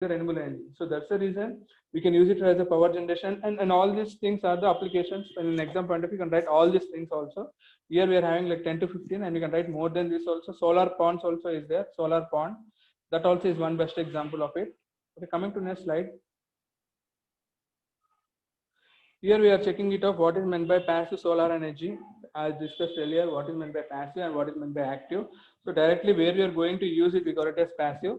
the renewable energy. So that's the reason we can use it as a power generation, and all these things are the applications. In an exam point of view, you can write all these things also. Here we are having like 10 to 15, and we can write more than this also. Solar ponds also is there. Solar pond, that also is one best example of it. Okay, coming to next slide. Here we are checking it off what is meant by passive solar energy. As discussed earlier, what is meant by passive and what is meant by active. So directly where we are going to use it, we call it as passive.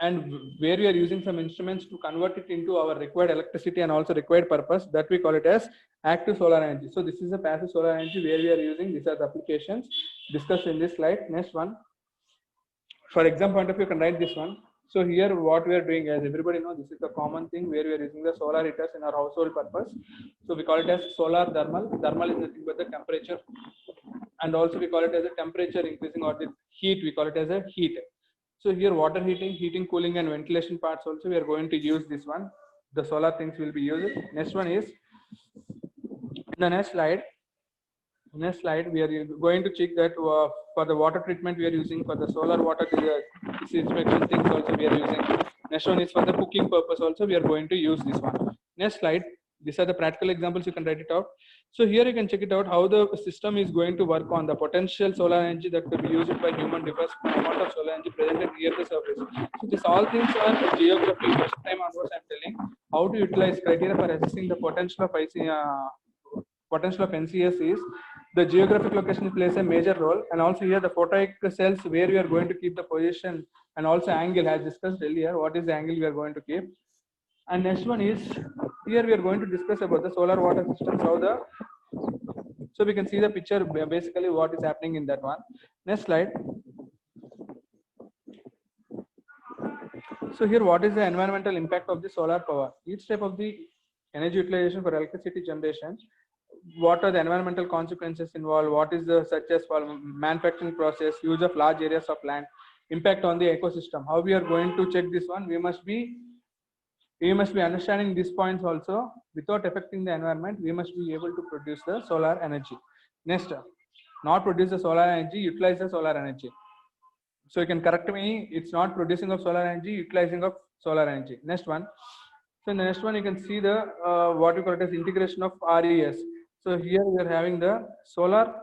And where we are using some instruments to convert it into our required electricity and also required purpose, that we call it as active solar energy. So this is a passive solar energy where we are using. These are the applications discussed in this slide. Next one. For exam point of view, you can write this one. So here what we are doing, as everybody knows, this is a common thing where we are using the solar heaters in our household purpose. So we call it as solar thermal. Thermal is nothing but the temperature, and also we call it as a temperature increasing, or the heat, we call it as a heat. So here water heating, cooling and ventilation parts also we are going to use this one. The solar things will be used. Next one is in the next slide. Next slide, we are going to check that for the water treatment we are using for the solar water inspection things also we are using. Next one is for the cooking purpose also we are going to use this one. Next slide. These are the practical examples, you can write it out. So here you can check it out how the system is going to work on the potential solar energy that could be used by human differs from amount of solar energy presented near the surface. So these all things are geography. First time onwards I'm telling how to utilize criteria for assessing the potential of potential of NCS is the geographic location plays a major role, and also here the photoic cells where we are going to keep the position and also angle as discussed earlier. What is the angle we are going to keep? And next one is here we are going to discuss about the solar water systems. So we can see the picture basically what is happening in that one. Next slide. So here what is the environmental impact of the solar power? Each step of the energy utilization for electricity generation, what are the environmental consequences involved, what is the such as for manufacturing process, use of large areas of land, impact on the ecosystem. How we are going to check this one? We must be understanding these points also. Without affecting the environment, we must be able to produce the solar energy. Next, not produce the solar energy, utilize the solar energy. So you can correct me, it's not producing of solar energy, utilizing of solar energy. Next one. So in the next one, you can see the what we call it as integration of RES. So here we are having the solar,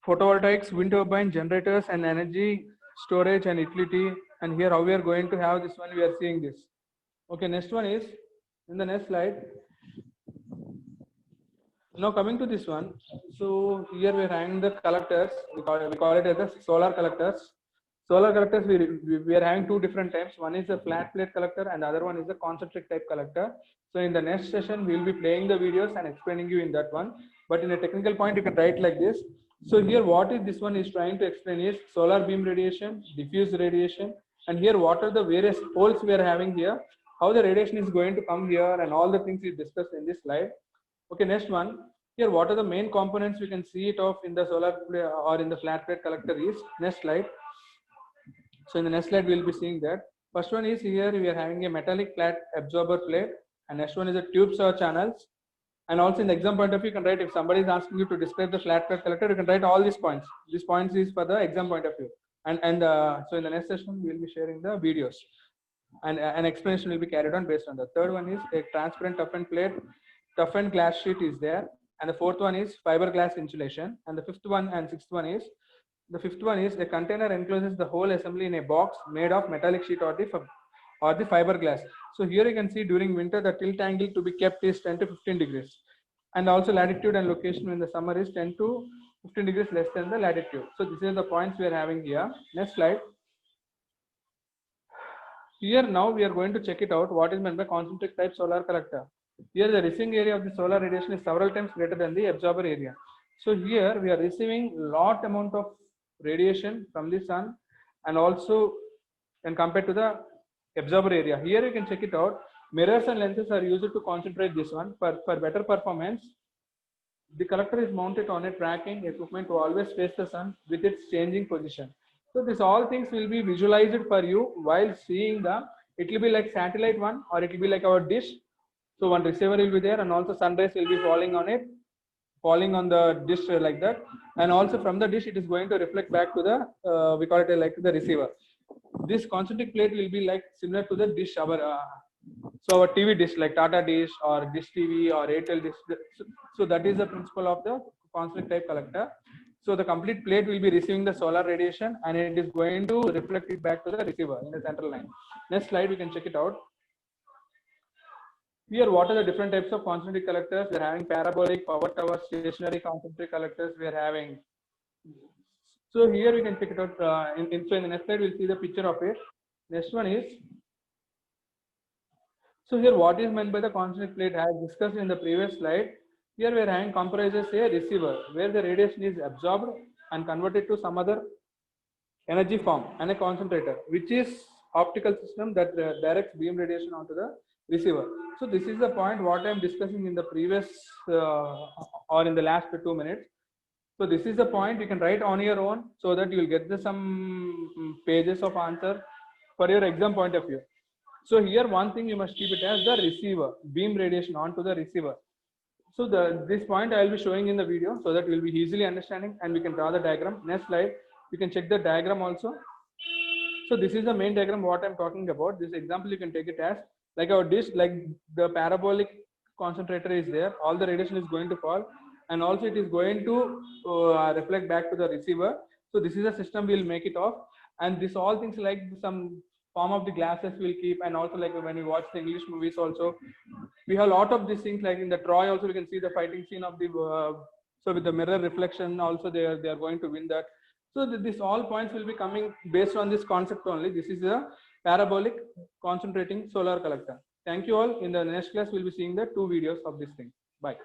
photovoltaics, wind turbine, generators, and energy storage and utility. And here how we are going to have this one, we are seeing this. Okay, next one is in the next slide. Now coming to this one. So here we are having the collectors. We call it as the solar collectors. Solar collectors, we are having two different types. One is a flat plate collector and the other one is a concentric type collector. So in the next session, we will be playing the videos and explaining you in that one. But in a technical point, you can write like this. So here what is this one is trying to explain is solar beam radiation, diffuse radiation. And here what are the various holes we are having here, how the radiation is going to come here, and all the things we discussed in this slide. Okay, next one. Here what are the main components we can see it of in the solar or in the flat plate collector is. Next slide. So in the next slide, we will be seeing that. First one is here we are having a metallic flat absorber plate, and next one is the tubes or channels. And also in the exam point of view, you can write, if somebody is asking you to describe the flat plate collector, you can write all these points. These points is for the exam point of view. So in the next session, we will be sharing the videos, and an explanation will be carried on based on that. Third one is a transparent toughened plate, toughened glass sheet is there, and the fourth one is fiberglass insulation, and the fifth one and sixth one is. The fifth one is a container encloses the whole assembly in a box made of metallic sheet or the fiberglass. So here you can see during winter the tilt angle to be kept is 10 to 15 degrees, and also latitude and location in the summer is 10 to 15 degrees less than the latitude. So this is the points we are having here. Next slide. Here now we are going to check it out what is meant by concentric type solar collector. Here the receiving area of the solar radiation is several times greater than the absorber area. So here we are receiving lot amount of radiation from the sun, and also when compared to the absorber area. Here you can check it out. Mirrors and lenses are used to concentrate this one. For better performance, the collector is mounted on a tracking equipment to always face the sun with its changing position. So this all things will be visualized for you while seeing it will be like satellite one, or it will be like our dish. So one receiver will be there, and also sun rays will be falling on it, falling on the dish like that, and also from the dish it is going to reflect back to the we call it like the receiver. This concentric plate will be like similar to the dish, our TV dish like Tata dish or Dish TV or Airtel dish. So that is the principle of the concentric type collector. So the complete plate will be receiving the solar radiation and it is going to reflect it back to the receiver in the central line. Next slide, we can check it out. Here, what are the different types of concentric collectors? We're having parabolic, power tower, stationary concentric collectors. We're having. So here we can check it out. So in the next slide, we'll see the picture of it. Next one is. So here, what is meant by the concentric plate? As discussed in the previous slide. Here we are having comprises a receiver where the radiation is absorbed and converted to some other energy form, and a concentrator, which is optical system that directs beam radiation onto the receiver. So this is the point what I am discussing in the previous or in the last 2 minutes. So this is the point you can write on your own so that you will get some pages of answer for your exam point of view. So here one thing you must keep it as the receiver, beam radiation onto the receiver. So this point I will be showing in the video so that you will be easily understanding and we can draw the diagram. Next slide, you can check the diagram also. So this is the main diagram what I'm talking about. This example you can take it as like our dish, like the parabolic concentrator is there, all the radiation is going to fall and also it is going to reflect back to the receiver. So this is a system we'll make it of, and this all things like some form of the glasses will keep, and also like when we watch the English movies also we have a lot of these things, like in the Troy also we can see the fighting scene of the so with the mirror reflection also they are going to win that. So this all points will be coming based on this concept only. This is a parabolic concentrating solar collector. Thank you all. In the next class we'll be seeing the 2 videos of this thing. Bye.